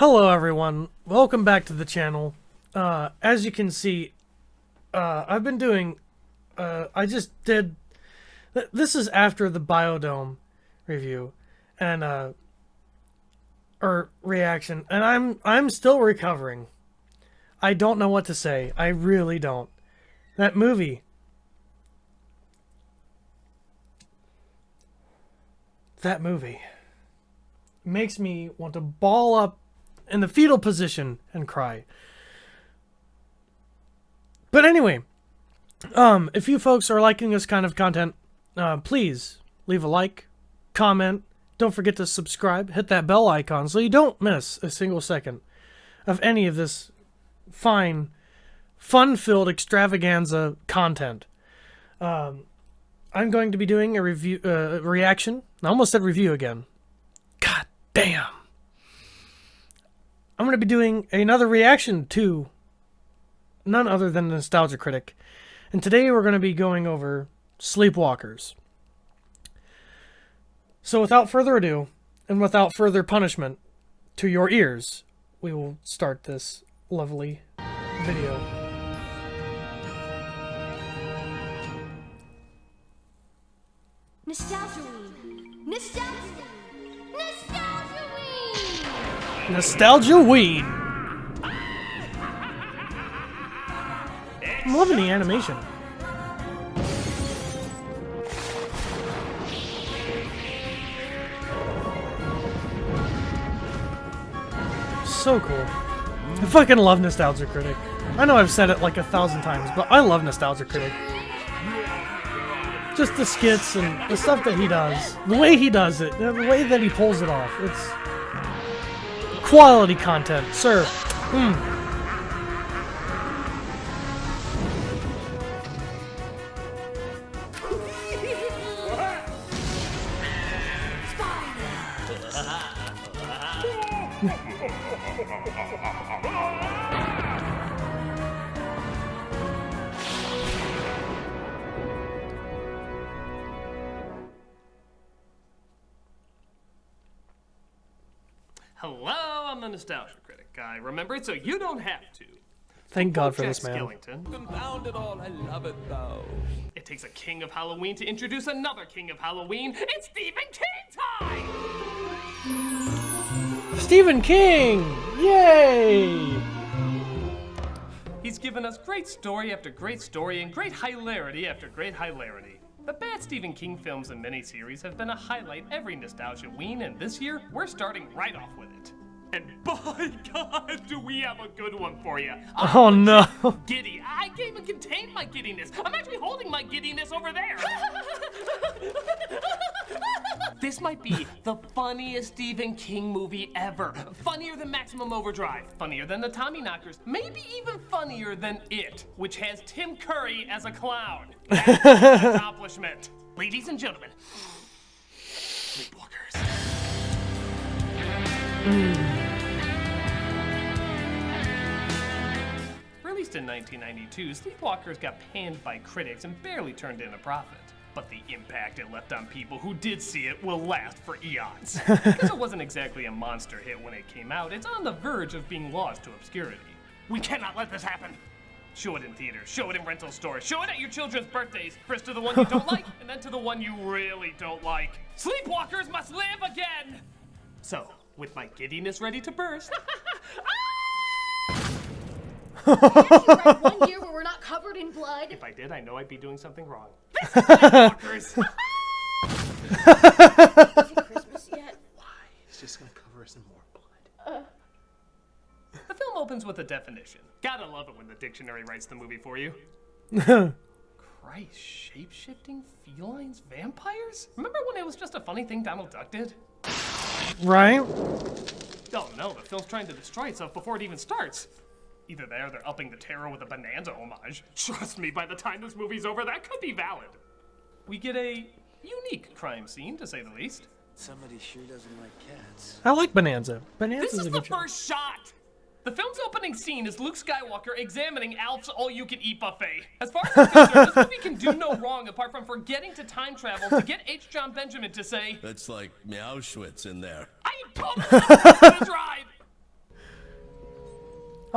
Hello everyone, welcome back to the channel. As you can see, I've been doing, I just did, this is after the Biodome review, and, or reaction, and I'm still recovering. I don't know what to say, I really don't. That movie makes me want to ball up in the fetal position and cry. But anyway, if you folks are liking this kind of content, please leave a like, comment, don't forget to subscribe, hit that bell icon so you don't miss a single second of any of this fine, fun-filled extravaganza content. I'm going to be doing a review, reaction. I almost said review again. God damn. I'm going to be doing another reaction to none other than the Nostalgia Critic. And today we're going to be going over SleepWalkers. So without further ado, and without further punishment to your ears, we will start this lovely video. Nostalgia-ween! Nostalgia-ween! Nostalgia-ween! Nostalgia-ween! I'm loving the animation. So cool. I fucking love Nostalgia Critic. I know I've said it like 1,000 times, but I love Nostalgia Critic. Just the skits and the stuff that he does. The way he does it. The way that he pulls it off. It's quality content, sir. Hello, I'm the Nostalgia Critic. I remember it so you don't have to. Thank God for Jack this man. Skellington. Confound it all, I love it though. It takes a king of Halloween to introduce another king of Halloween. It's Stephen King time! Stephen King! Yay! He's given us great story after great story and great hilarity after great hilarity. The bad Stephen King films and miniseries have been a highlight every Nostalgia-ween, and this year, we're starting right off with it. And by God, do we have a good one for you. Oh no. Giddy. I can't even contain my giddiness. I'm actually holding my giddiness over there. This might be the funniest Stephen King movie ever. Funnier than Maximum Overdrive. Funnier than the Tommyknockers. Maybe even funnier than It, which has Tim Curry as a clown. That's an accomplishment. Ladies and gentlemen, SleepWalkers. Released in 1992, SleepWalkers got panned by critics and barely turned in a profit. But the impact it left on people who did see it will last for eons. Because it wasn't exactly a monster hit when it came out, it's on the verge of being lost to obscurity. We cannot let this happen. Show it in theaters, show it in rental stores, show it at your children's birthdays, first to the one you don't like, and then to the one you really don't like. SleepWalkers must live again! So, with my giddiness ready to burst, You read 1 year where we're not covered in blood. if I did, I know I'd be doing something wrong. This is SleepWalkers! Is it Christmas yet? He's just gonna cover us in more blood. The film opens with a definition. Gotta love it when the dictionary writes the movie for you. Christ, shape-shifting felines, vampires? Remember when it was just a funny thing Donald Duck did? Right? Oh no, the film's trying to destroy itself before it even starts. Either that or they're upping the terror with a Bonanza homage. Trust me, by the time this movie's over, that could be valid. We get a unique crime scene, to say the least. Somebody sure doesn't like cats. I like Bonanza. This Bonanza's is a the good show. first shot! The film's opening scene is Luke Skywalker examining Alf's all-you-can-eat buffet. As far as I'm concerned, this movie can do no wrong apart from forgetting to time travel to get H. John Benjamin to say, That's like Meowschwitz in there. I am totally up for this ride!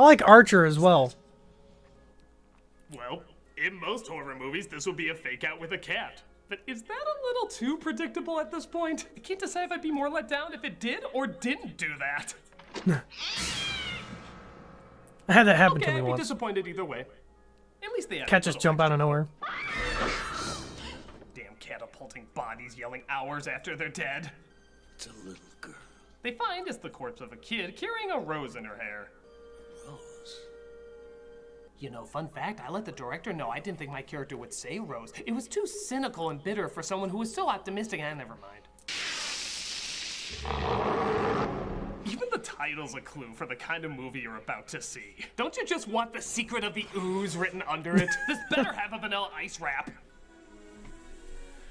like Archer as well. Well, in most horror movies, this would be a fake out with a cat. But is that a little too predictable at this point? I can't decide if I'd be more let down if it did or didn't do that. I had that happen to Okay, me I'd be once. disappointed either way. At least they had Cat a just little jump out of nowhere. Damn catapulting bodies yelling hours after they're dead. It's a little girl. They find it's the corpse of a kid carrying a rose in her hair. Rose. You know, fun fact, I let the director know I didn't think my character would say Rose. It was too cynical and bitter for someone who was so optimistic. Never mind. Even the title's a clue for the kind of movie you're about to see. Don't you just want the secret of the ooze written under it? This better have a Vanilla Ice wrap.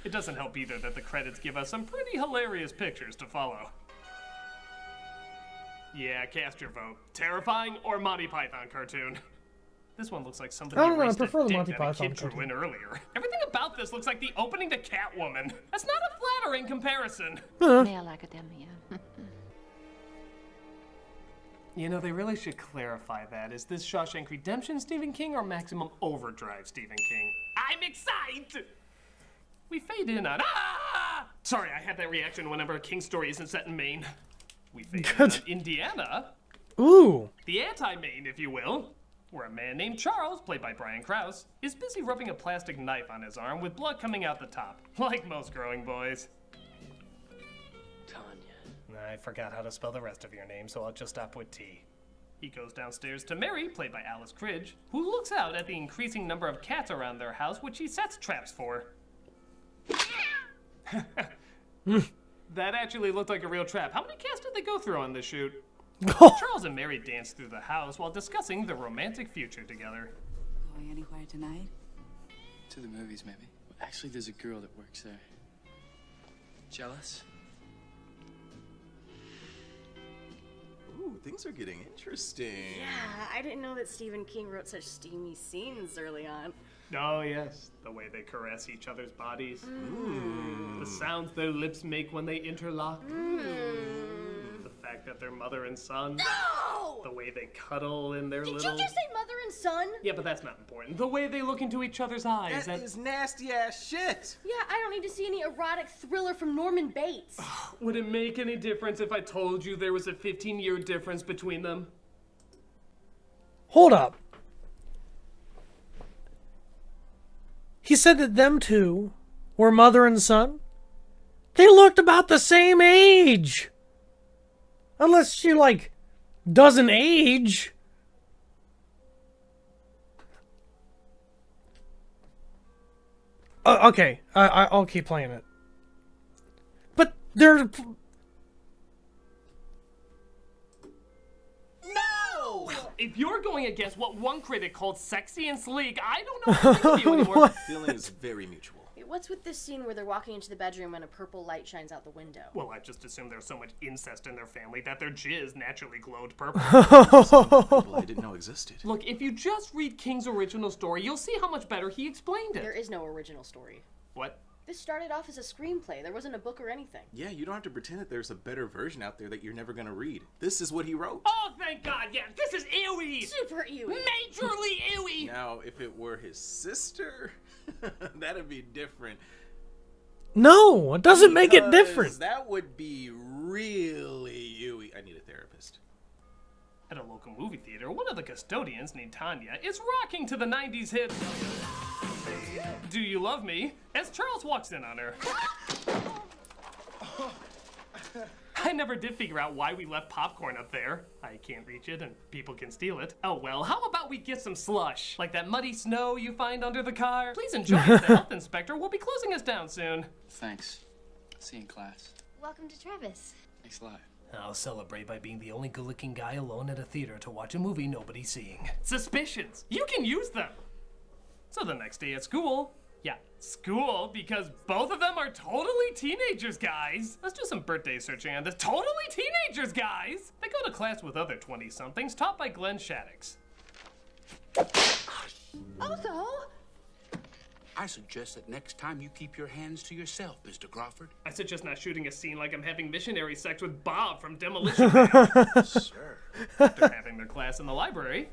It doesn't help either that the credits give us some pretty hilarious pictures to follow. Yeah, cast your vote. Terrifying or Monty Python cartoon? This one looks like somebody I don't know, I erased a prefer the dick Monty that a Python kid drew cartoon. in earlier. Everything about this looks like the opening to Catwoman. That's not a flattering comparison. Male academia. You know, they really should clarify that. Is this Shawshank Redemption Stephen King or Maximum Overdrive Stephen King? I'm excited! We fade in on Sorry, I had that reaction whenever a King story isn't set in Maine. We fade in on Indiana, Ooh. the anti-Maine, if you will, where a man named Charles, played by Brian Krause, is busy rubbing a plastic knife on his arm with blood coming out the top, like most growing boys. Tanya. I forgot how to spell the rest of your name, so I'll just stop with T. He goes downstairs to Mary, played by Alice Cridge, who looks out at the increasing number of cats around their house, which he sets traps for. That actually looked like a real trap. How many cats did they go through on this shoot? Charles and Mary dance through the house while discussing their romantic future together. Going anywhere tonight? To the movies, maybe. Actually, there's a girl that works there. Jealous? Ooh, things are getting interesting. Yeah, I didn't know that Stephen King wrote such steamy scenes early on. Oh, yes. The way they caress each other's bodies. The sounds their lips make when they interlock. The fact that they're mother and son. No! The way they cuddle in their Did little... you just say mother and son? Yeah, but that's not important. The way they look into each other's eyes. That is nasty ass shit. Yeah, I don't need to see any erotic thriller from Norman Bates. Would it make any difference if I told you there was a 15-year difference between them? Hold up. He said that them two were mother and son? They looked about the same age. Unless she, like, doesn't age. Okay, I'll keep playing it. But they're... No! If you're going against what one critic called sexy and sleek, I don't know what to think of you anymore. Feeling is very mutual. Wait, what's with this scene where they're walking into the bedroom and a purple light shines out the window? Well, I just assumed there was so much incest in their family that their jizz naturally glowed purple. People I didn't know existed. Look, if you just read King's original story, you'll see how much better he explained There it. is no original story. What? This started off as a screenplay. There wasn't a book or anything. Yeah, you don't have to pretend that there's a better version out there that you're never gonna read. This is what he wrote. Oh, thank God, yeah, this is ewy! Super ewy. Majorly ewy! Now, if it were his sister, that'd be different. No, it doesn't make it Because different. That would be really I need a therapist. At a local movie theater, one of the custodians, named Tanya, is rocking to the 90s hit Do You Love Me? As Charles walks in on her. I never did figure out why we left popcorn up there. I can't reach it and people can steal it. Oh well, how about we get some slush? Like that muddy snow you find under the car? Please enjoy it. The health inspector will be closing us down soon. Thanks. See you in class. Welcome to Travis. Thanks a lot. I'll celebrate by being the only good-looking guy alone at a theater to watch a movie nobody's seeing. Suspicions! You can use them! So the next day at school, school, because both of them are totally teenagers, guys. Let's do some birthday searching on this. Totally teenagers, guys! They go to class with other 20-somethings taught by Glenn Shaddix. Also, I suggest that next time you keep your hands to yourself, Mr. Crawford. I suggest not shooting a scene like I'm having missionary sex with Bob from Demolition Man. Sir. After having their class in the library,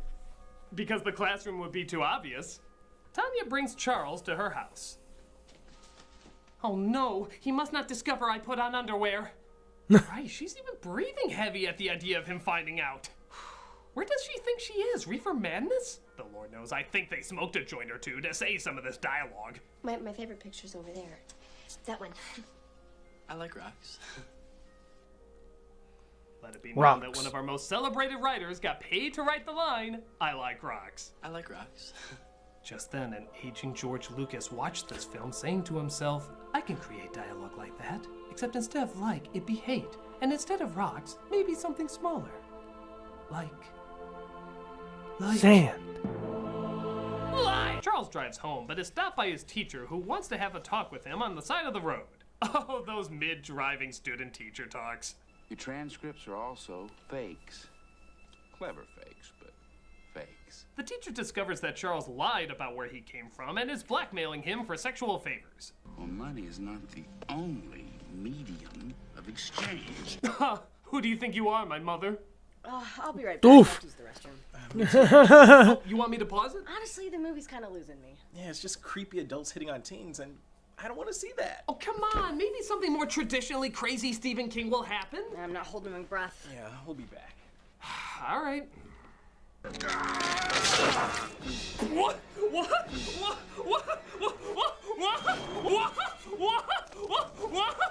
because the classroom would be too obvious, Tanya brings Charles to her house. Oh no, he must not discover I put on underwear. Right, she's even breathing heavy at the idea of him finding out. Where does she think she is? Reefer Madness? The Lord knows I think they smoked a joint or two to say some of this dialogue. My favorite picture's over there. That one. I like rocks. Let it be known Rocks. that one of our most celebrated writers got paid to write the line, I like rocks. I like rocks. Just then, an aging George Lucas watched this film, saying to himself, I can create dialogue like that, except instead of like, it'd be hate. And instead of rocks, maybe something smaller. Like... Sand. Lie! Charles drives home, but is stopped by his teacher, who wants to have a talk with him on the side of the road. Oh, those mid-driving student-teacher talks. Your transcripts are also fakes. Clever fakes, but fakes. The teacher discovers that Charles lied about where he came from and is blackmailing him for sexual favors. Well, money is not the only medium of exchange. Who do you think you are, my mother? I'll be right back. Oof. I have to use the restroom. You want me to pause it? Honestly, the movie's kind of losing me. Yeah, it's just creepy adults hitting on teens, and I don't want to see that. Oh, come on. Maybe something more traditionally crazy Stephen King will happen. I'm not holding my breath. Yeah, we'll be back. All right. What?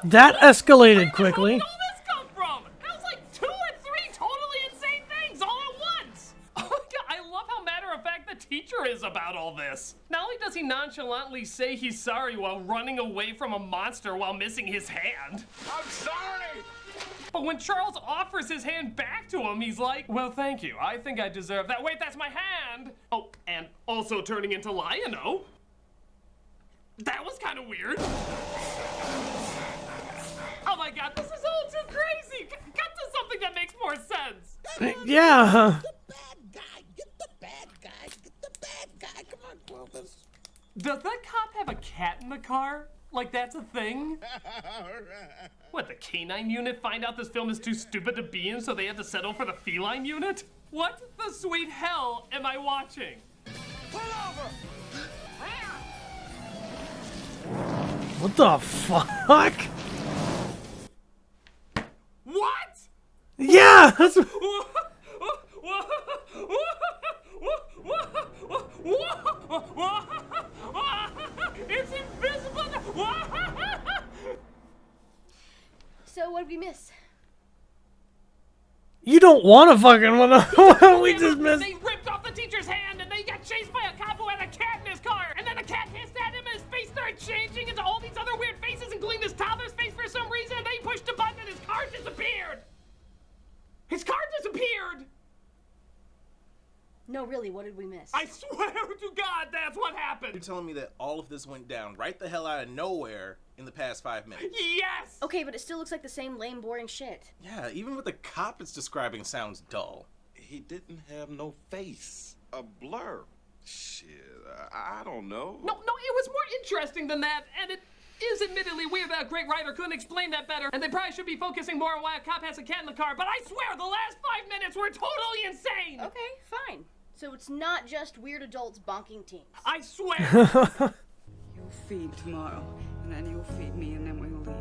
That escalated quickly. Where did all this come from? That was like 2 or 3 totally insane things all at once. Oh my god, I love how matter-of-fact the teacher is about all this. Not only does he nonchalantly say he's sorry while running away from a monster while missing his hand. I'm sorry! But when Charles offers his hand back to him, he's like, well, thank you. I think I deserve that. Wait, that's my hand. Oh, and also turning into Lion-O. That was kind of weird. Oh my god, this is all too crazy. Cut to something that makes more sense. Yeah. Does that cop have a cat in the car? Like that's a thing? What, the canine unit find out this film is too stupid to be in, so they had to settle for the feline unit? What the sweet hell am I watching? Pull over! What the fuck? What? Yeah. That's... It's invisible. So what did we miss? You don't want to fucking wanna. We just missed. They ripped off the teacher's hand and they got chased by a cop who had a cat in his car. And then the cat hissed at him and his face started changing into all these other weird faces, including this toddler's face for some reason. And then he pushed a button and his car disappeared. His car disappeared. No, really, what did we miss? I swear to God, that's what happened. You're telling me that all of this went down right the hell out of nowhere in the past 5 minutes? Yes. Okay, but it still looks like the same lame, boring shit. Yeah, even what the cop it's describing sounds dull. He didn't have no face. A blur. Shit, I don't know. No, it was more interesting than that, and it is admittedly weird that a great writer couldn't explain that better, and they probably should be focusing more on why a cop has a cat in the car, but I swear the last 5 minutes were totally insane! Okay, fine. So it's not just weird adults bonking teens. I swear! You'll feed tomorrow, and then you'll feed me, and then we'll leave.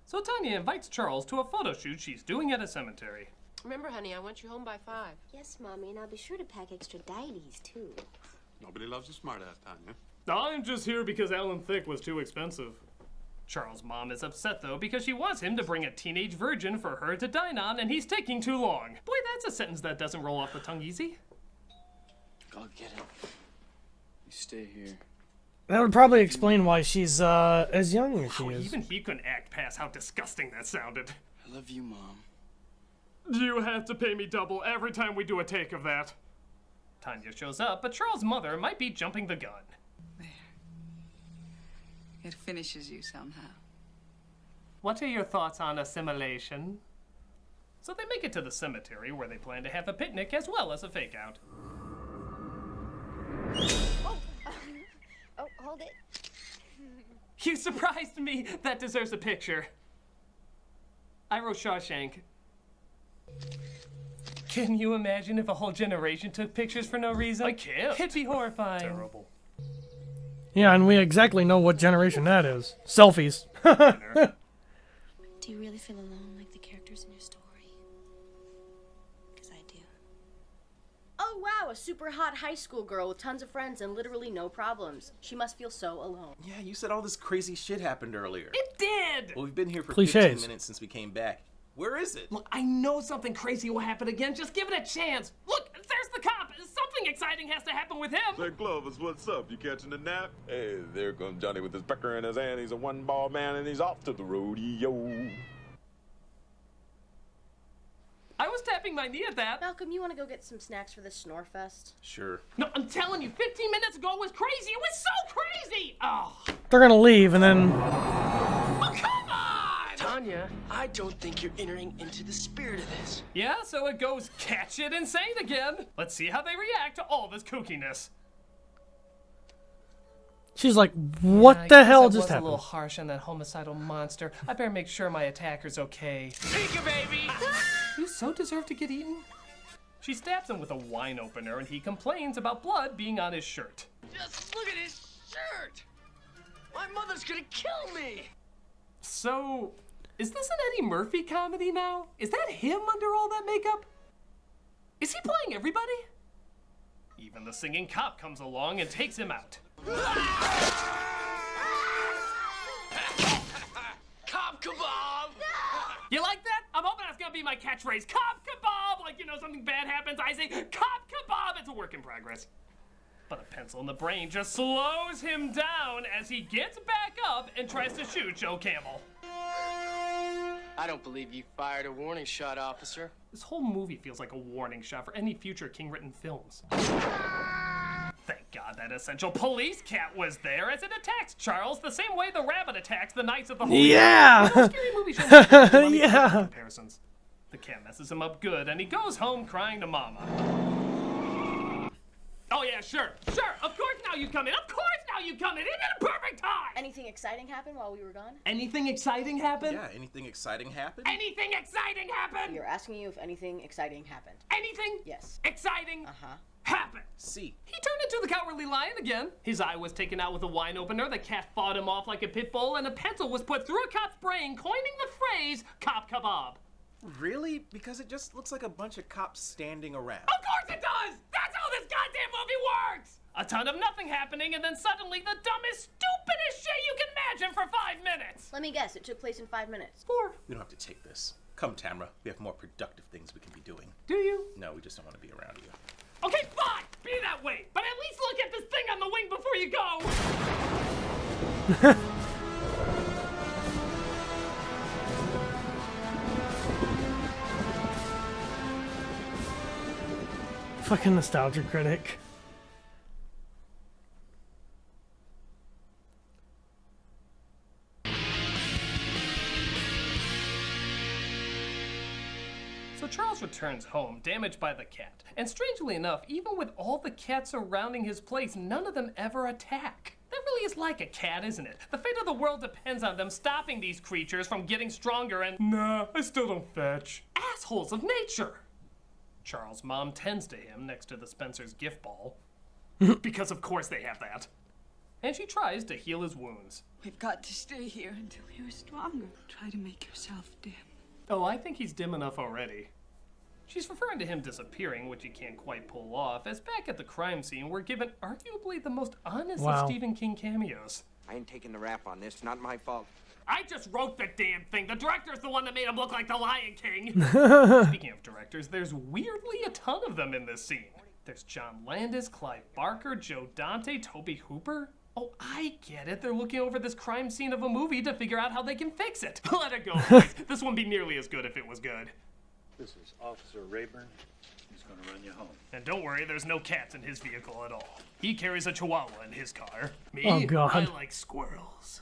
So Tanya invites Charles to a photo shoot she's doing at a cemetery. Remember, honey, I want you home by 5. Yes, Mommy, and I'll be sure to pack extra dainties, too. Nobody loves a smartass, Tanya. I'm just here because Alan Thicke was too expensive. Charles' mom is upset, though, because she wants him to bring a teenage virgin for her to dine on, and he's taking too long. Boy, that's a sentence that doesn't roll off the tongue easy. I'll get it. You stay here. That would probably explain why she's as young as she is. Even he couldn't act past how disgusting that sounded. I love you, Mom. You have to pay me double every time we do a take of that. Tanya shows up, but Charles' mother might be jumping the gun. There. It finishes you somehow. What are your thoughts on assimilation? So they make it to the cemetery where they plan to have a picnic as well as a fake out. Oh, hold it. You surprised me. That deserves a picture. I wrote Shawshank. Can you imagine if a whole generation took pictures for no reason? I can't. It'd be horrifying. Terrible. Yeah, and we exactly know what generation that is. Selfies. Do you really feel alone like the characters in your story? Because I do. Oh wow, a super hot high school girl with tons of friends and literally no problems. She must feel so alone. Yeah, you said all this crazy shit happened earlier. It did! Well, we've been here for Cliches. 15 minutes since we came back. Where is it? Look, I know something crazy will happen again. Just give it a chance. Look, there's the cop. Something exciting has to happen with him. Say, Clovis, what's up? You catching a nap? Hey, there comes Johnny with his pecker in his hand. He's a one-ball man and he's off to the rodeo. I was tapping my knee at that. Malcolm, you want to go get some snacks for this snore fest? Sure. No, I'm telling you, 15 minutes ago was crazy. It was so crazy. Oh. They're gonna leave and then... Oh, come on! Tanya, I don't think you're entering into the spirit of this. Yeah, so it goes catch it insane again. Let's see how they react to all this kookiness. She's like, what the hell just happened? I was a little happened? harsh on that homicidal monster. I better make sure my attacker's okay. Pika, baby! You so deserve to get eaten. She stabs him with a wine opener and he complains about blood being on his shirt. Just look at his shirt! My mother's gonna kill me! So, is this an Eddie Murphy comedy now? Is that him under all that makeup? Is he playing everybody? Even the singing cop comes along and takes him out. Cop kebab! You like that? I'm hoping that's gonna be my catchphrase. Cop kebab! Like, you know, something bad happens, I say, cop kebab! It's a work in progress. But a pencil in the brain just slows him down as he gets back up and tries to shoot Joe Campbell. I don't believe you fired a warning shot, officer. This whole movie feels like a warning shot for any future King-written films. Thank God that essential police cat was there as it attacks Charles the same way the rabbit attacks the Knights of the Holy Yeah! Grail. Scary movies should make Yeah. comparisons. The cat messes him up good and he goes home crying to Mama. Oh yeah, sure. Of course now you come in. Of course now you come in. Isn't it a perfect time? Anything exciting happen while we were gone? Anything exciting happen? Yeah, anything exciting happened? Anything exciting happen? You're asking you if anything exciting happened. Anything? Yes. Exciting? Happened. See. He turned into the Cowardly Lion again. His eye was taken out with a wine opener, the cat fought him off like a pit bull, and a pencil was put through a cop's brain, coining the phrase, cop kebab. Really? Because it just looks like a bunch of cops standing around. Of course it does! That's how this goddamn movie works! A ton of nothing happening, and then suddenly the dumbest, stupidest shit you can imagine for 5 minutes! Let me guess, it took place in 5 minutes. 4. We don't have to take this. Come, Tamra. We have more productive things we can be doing. Do you? No, we just don't want to be around you. Okay, fine! Be that way! But at least look at this thing on the wing before you go! Fucking nostalgia critic. So Charles returns home, damaged by the cat. And strangely enough, even with all the cats surrounding his place, none of them ever attack. That really is like a cat, isn't it? The fate of the world depends on them stopping these creatures from getting stronger and, nah, I still don't fetch. Assholes of nature! Charles' mom tends to him next to the Spencer's gift ball. Because of course they have that. And she tries to heal his wounds. We've got to stay here until you're stronger. Try to make yourself dim. Oh, I think he's dim enough already. She's referring to him disappearing, which he can't quite pull off, as back at the crime scene, we're given arguably the most honest of Stephen King cameos. I ain't taking the rap on this, not my fault. I just wrote the damn thing. The director's the one that made him look like the Lion King. Speaking of directors, there's weirdly a ton of them in this scene. There's John Landis, Clive Barker, Joe Dante, Toby Hooper. Oh, I get it. They're looking over this crime scene of a movie to figure out how they can fix it. Let it go, boys. This wouldn't be nearly as good if it was good. This is Officer Rayburn. He's gonna run you home. And don't worry, there's no cats in his vehicle at all. He carries a chihuahua in his car. Me, Oh, God. I like squirrels.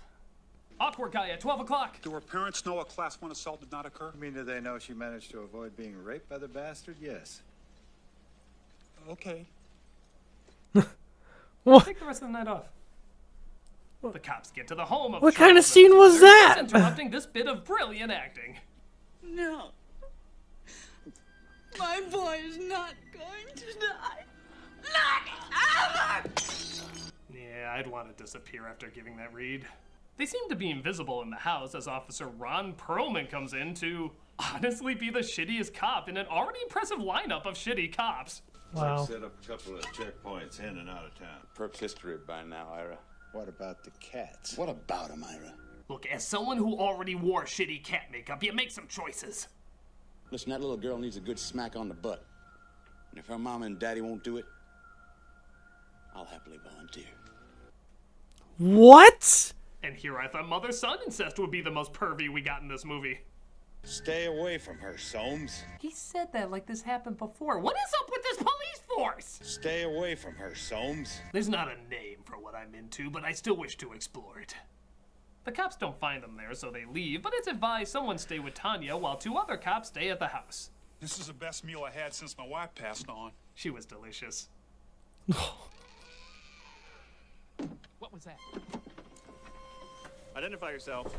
Awkward guy at 12 o'clock. Do her parents know a class 1 assault did not occur? I mean, do they know she managed to avoid being raped by the bastard? Yes. Okay. What? Take the rest of the night off. The cops get to the home of What kind of Charles scene was Miller, that? interrupting this bit of brilliant acting. No. My boy is not going to die. Not ever! Yeah, I'd want to disappear after giving that read. They seem to be invisible in the house as Officer Ron Perlman comes in to honestly be the shittiest cop in an already impressive lineup of shitty cops. Wow. Set up a couple of checkpoints in and out of town. Perk's history by now, Ira. What about the cats? What about him, Ira? Look, as someone who already wore shitty cat makeup, you make some choices. Listen, that little girl needs a good smack on the butt. And if her mama and daddy won't do it, I'll happily volunteer. What? And here I thought mother-son incest would be the most pervy we got in this movie. Stay away from her, Soames. He said that like this happened before. What is up with this police force? Stay away from her, Soames. There's not a name for what I'm into, but I still wish to explore it. The cops don't find them there, so they leave, but it's advised someone stay with Tanya while 2 other cops stay at the house. This is the best meal I had since my wife passed on. She was delicious. What was that? Identify yourself.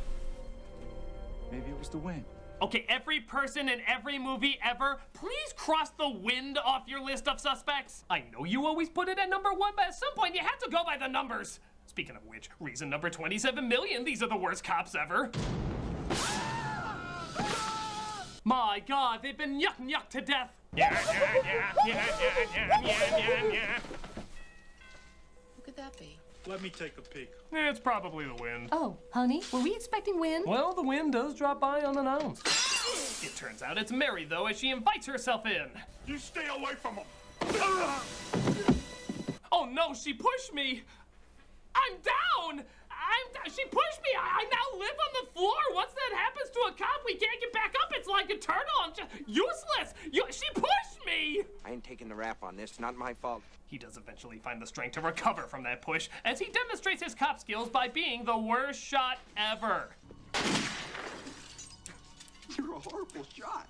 Maybe it was the wind. Okay, every person in every movie ever, please cross the wind off your list of suspects. I know you always put it at number 1, but at some point you have to go by the numbers. Speaking of which, reason number 27 million, these are the worst cops ever. My God, they've been yuck to death. Yeah. Who could that be? Let me take a peek. It's probably the wind. Oh, honey, were we expecting wind? Well, the wind does drop by unannounced. It turns out it's Mary, though, as she invites herself in. You stay away from him. Oh no, she pushed me. I'm down. She pushed me. I now live on the floor. Once that happens to a cop, we can't get back up. It's like a turtle. I'm just useless. She pushed me. I ain't taking the rap on this. Not my fault. He does eventually find the strength to recover from that push as he demonstrates his cop skills by being the worst shot ever. You're a horrible shot.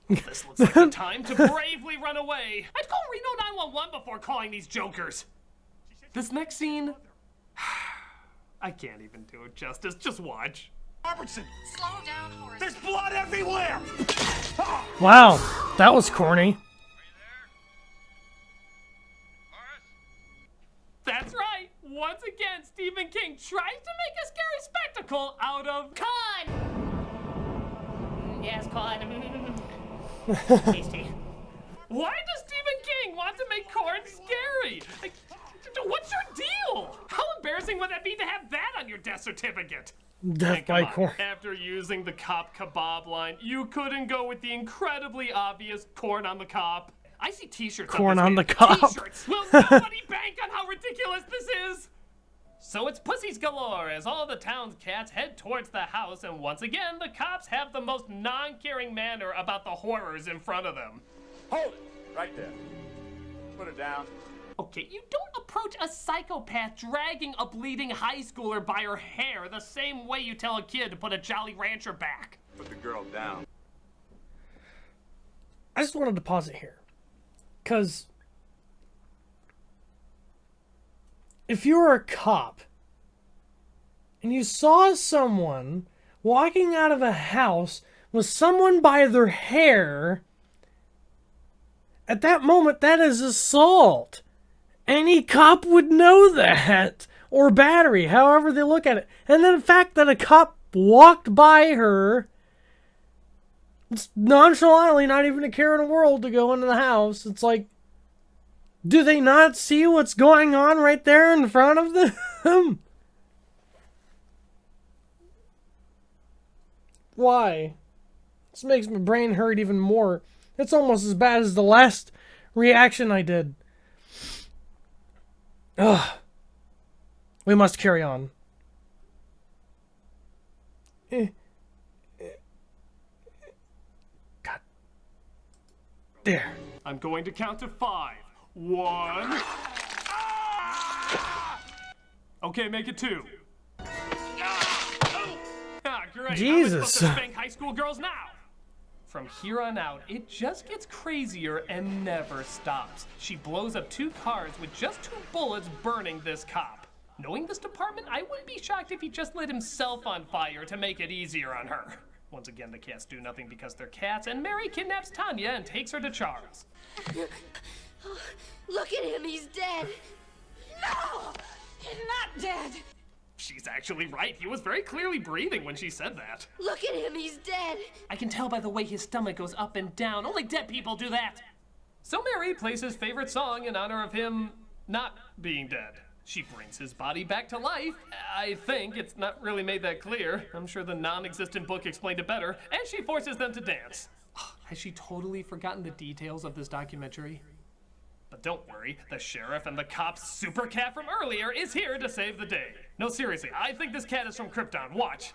This looks like the time to bravely run away. I'd call Reno 911 before calling these jokers. This next scene, I can't even do it justice. Just watch. Robertson! Slow down, Horace. There's blood everywhere! Wow, that was corny. That's right. Once again, Stephen King tries to make a scary spectacle out of con. Yes, con. Tasty. Why does Stephen King want to make corn scary? Like, what's your deal? How embarrassing would that be to have that on your death certificate? Death by corn. After using the cop kebab line, you couldn't go with the incredibly obvious corn on the cop. I see t-shirts Corn on the cop. cob. T-shirts. Will nobody bank on how ridiculous this is? So it's pussies galore as all the town's cats head towards the house, and once again, the cops have the most non-caring manner about the horrors in front of them. Hold it! Right there. Put it down. Okay, you don't approach a psychopath dragging a bleeding high schooler by her hair the same way you tell a kid to put a Jolly Rancher back. Put the girl down. I just wanted to pause it here. Because if you were a cop and you saw someone walking out of a house with someone by their hair, at that moment, that is assault. Any cop would know that. Or battery, however they look at it. And then the fact that a cop walked by her, it's nonchalantly, not even a care in the world to go into the house. It's like, do they not see what's going on right there in front of them? Why? This makes my brain hurt even more. It's almost as bad as the last reaction I did. Ugh. We must carry on. God. There. I'm going to count to 5. 1. Okay, make it 2. great. Jesus. How am I supposed to spank high school girls now? From here on out, it just gets crazier and never stops. She blows up 2 cars with just 2 bullets burning this cop. Knowing this department, I wouldn't be shocked if he just lit himself on fire to make it easier on her. Once again, the cats do nothing because they're cats, and Mary kidnaps Tanya and takes her to Charles. Oh, look at him, he's dead. No! He's not dead. She's actually right. He was very clearly breathing when she said that. Look at him, he's dead. I can tell by the way his stomach goes up and down. Only dead people do that. So Mary plays his favorite song in honor of him not being dead. She brings his body back to life. I think it's not really made that clear. I'm sure the non-existent book explained it better. And she forces them to dance. Has she totally forgotten the details of this documentary? But don't worry, the sheriff and the cop's super cat from earlier is here to save the day. No, seriously, I think this cat is from Krypton. Watch.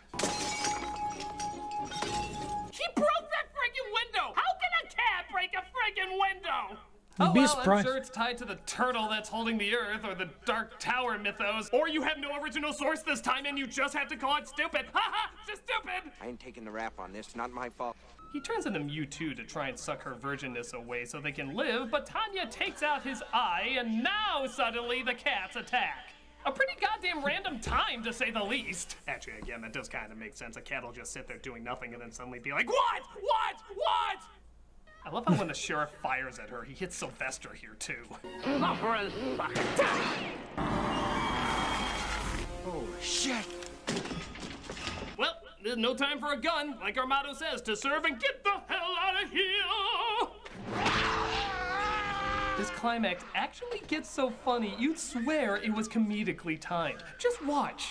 He broke that freaking window! How can a cat break a freaking window? Oh, Be well, surprised. I'm sure it's tied to the turtle that's holding the earth, or the Dark Tower mythos, or you have no original source this time and you just have to call it stupid. Ha ha! Just stupid! I ain't taking the rap on this. Not my fault. He turns into Mewtwo to try and suck her virginness away so they can live, but Tanya takes out his eye, and now suddenly the cats attack. A pretty goddamn random time, to say the least. Actually, again, that does kind of make sense. A cat will just sit there doing nothing and then suddenly be like, what? What? What? I love how when the sheriff fires at her, he hits Sylvester here, too. Oh, shit. Well, there's no time for a gun, like our motto says, to serve and get the hell out of here! This climax actually gets so funny, you'd swear it was comedically timed. Just watch.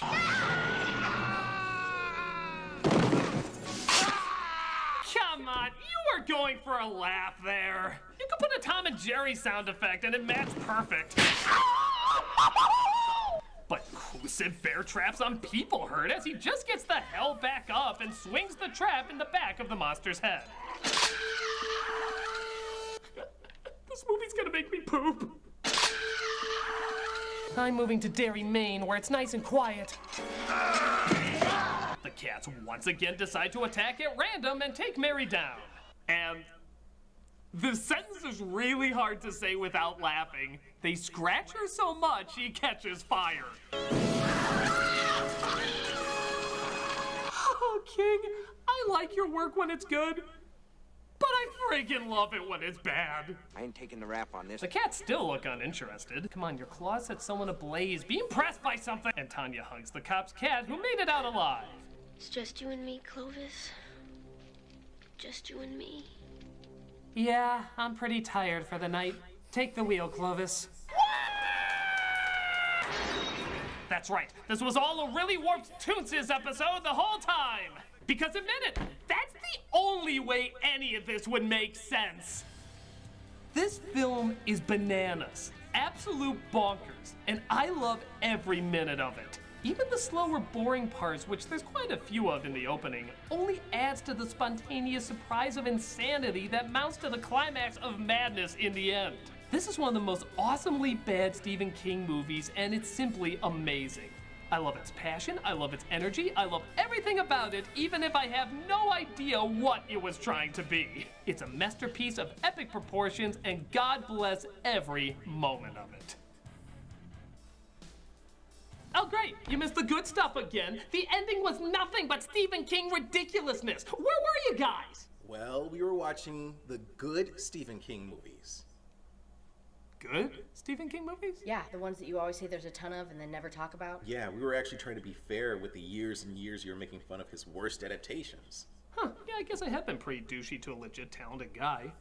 Come on, you were going for a laugh there. You could put a Tom and Jerry sound effect and it matched perfect. But who said bear traps on people hurt as he just gets the hell back up and swings the trap in the back of the monster's head. This movie's gonna make me poop. I'm moving to Derry, Maine, where it's nice and quiet. The cats once again decide to attack at random and take Mary down. And the sentence is really hard to say without laughing. They scratch her so much she catches fire. Oh, King, I like your work when it's good, but I freaking love it when it's bad. I ain't taking the rap on this. The cats still look uninterested. Come on, your claws set someone ablaze. Be impressed by something. And Tanya hugs the cop's cat who made it out alive. It's just you and me, Clovis. Just you and me. Yeah, I'm pretty tired for the night. Take the wheel, Clovis. That's right. This was all a really warped Toonses episode the whole time. Because admit it, that's the only way any of this would make sense. This film is bananas. Absolute bonkers. And I love every minute of it. Even the slower, boring parts, which there's quite a few of in the opening, only adds to the spontaneous surprise of insanity that mounts to the climax of madness in the end. This is one of the most awesomely bad Stephen King movies, and it's simply amazing. I love its passion, I love its energy, I love everything about it, even if I have no idea what it was trying to be. It's a masterpiece of epic proportions, and God bless every moment of it. Oh great, you missed the good stuff again. The ending was nothing but Stephen King ridiculousness. Where were you guys? Well, we were watching the good Stephen King movies. Good Stephen King movies? Yeah, the ones that you always say there's a ton of and then never talk about. Yeah, we were actually trying to be fair with the years and years you were making fun of his worst adaptations. Huh, yeah, I guess I have been pretty douchey to a legit talented guy.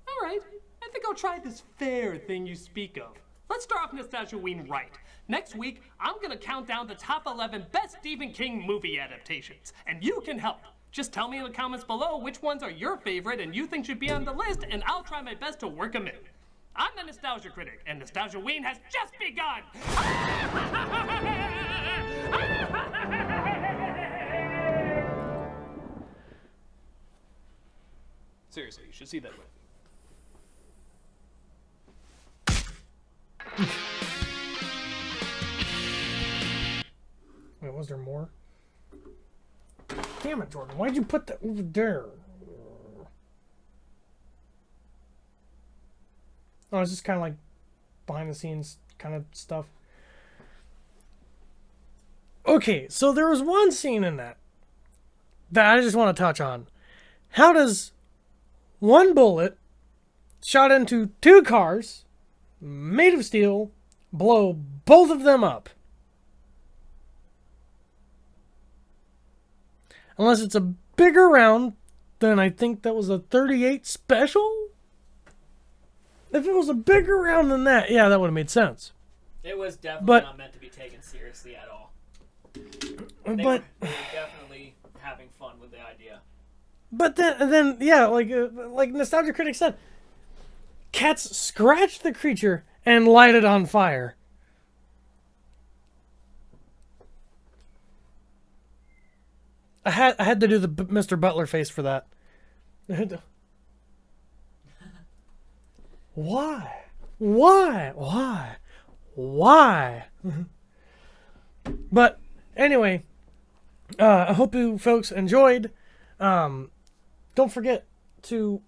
All right, I think I'll try this fair thing you speak of. Let's start off Nostalgia-ween right. Next week, I'm gonna count down the top 11 best Stephen King movie adaptations, and you can help. Just tell me in the comments below which ones are your favorite and you think should be on the list, and I'll try my best to work them in. I'm the Nostalgia Critic, and Nostalgia-ween has just begun! Seriously, you should see that movie. Wait, was there more? damn it, Jordan. Why'd you put that over there? Oh, it's just kind of like behind the scenes kind of stuff. Okay, so there was one scene in that I just want to touch on. How does one bullet shot into two cars made of steel blow both of them up? Unless it's a bigger round than I think that was a 38 special? If it was a bigger round than that, yeah, that would have made sense. It was definitely not meant to be taken seriously at all. They were definitely having fun with the idea. But then yeah, like Nostalgia Critic said, cats scratched the creature and light it on fire. I had to do the Mr. Butler face for that. Why? But anyway, I hope you folks enjoyed. Don't forget to,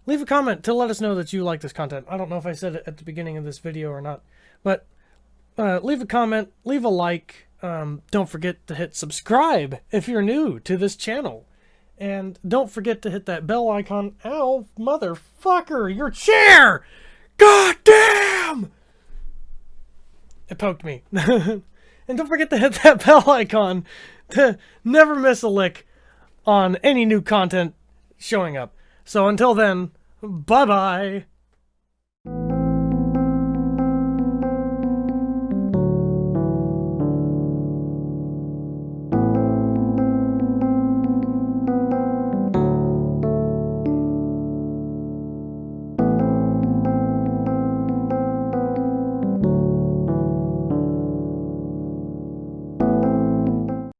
leave a comment to let us know that you like this content. I don't know if I said it at the beginning of this video or not, but leave a comment, leave a like. Don't forget to hit subscribe if you're new to this channel. And don't forget to hit that bell icon. Ow, motherfucker, your chair! God damn! It poked me. And don't forget to hit that bell icon to never miss a lick on any new content showing up. So until then, bye-bye.